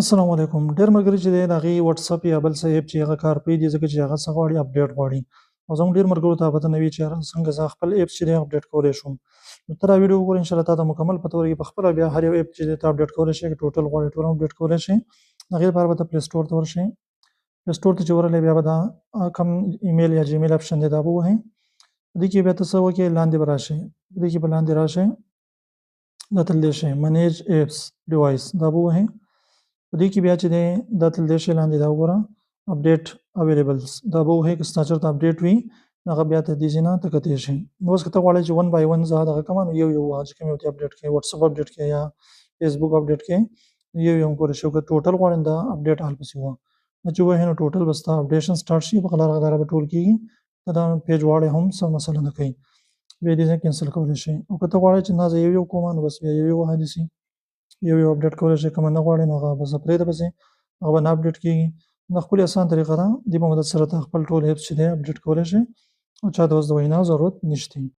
السلام علیکم. ډېر ملګري چې دی د هغې وټساپ یا بل څه ایپ چې هغه کار پرېږدي ځکه چې هغه څه غواړي اپډیټ غواړي او زموږ ډېر ملګرو ته پته نه وي چې یاره څنګه زه خپل ایپس چې دی اپډیټ کولی شم. نو ته دا ویډیو وګوره انشاءالله تا ته مکمل پته ولګي په خپله بیا هر یو ایپ چې دی ته اپډیټ کولی شې ټوټل غواړې ټول هم اپډیټ کولی شې. د هغې لپاره به ته پلی سټور ته ورشې. پلی سټور ته چې ورغلې بیا به دا کوم ایمیل یا جیمیل اپشن دی دا به ووهې. په دې کې بیا ته څه وکړې لاندې به راشې. په دې کې به لاندې راشې دا تللی شي منیج ایپس ډیوایس دا به ووهې. په دې کې بیا چې دی دا تللی شي لاندې دا وګوره اپډیټ اویلیبلز دا به ووهې که ستا چېرته اپډیټ وي نو هغه بیا ته دې ځای نه ته کتی شي. نو اوس که ته غواړې چې ون بای ون زه دغه کړمه نو یو یو ووهه چې کوم یو ته اپډیټ کړې وټساپ اپډیټ کړې یا فیسبوک اپډیټ کړې یو یو هم کولی شي. که ټوټل غواړې نو دا اپډیټ حال پسې ووهه. دا چې ووهې نو ټوټل به ستا اپډیشن سټارټ شي په غلاره غلاره به ټول کېږي. ته دا پیج غواړې هم څه مسله نه کوي بیا دې ځای کینسل کولی شي. او که ته غواړې چې نه زه یو یو کومه نو بس بیا یو یو ووهه داسې یو یو اپډیټ کولی شي. کومه نه غواړې نو هغه بس پرېږده پسې هغه به نه اپډیټ کېږي. دا ښکلې اسان طریقه ده. دې په مدد سره ته خپل ټول ایپس چې دی اپډیټ کولی شي او چا ته اوس د وینا ضرورت نشته.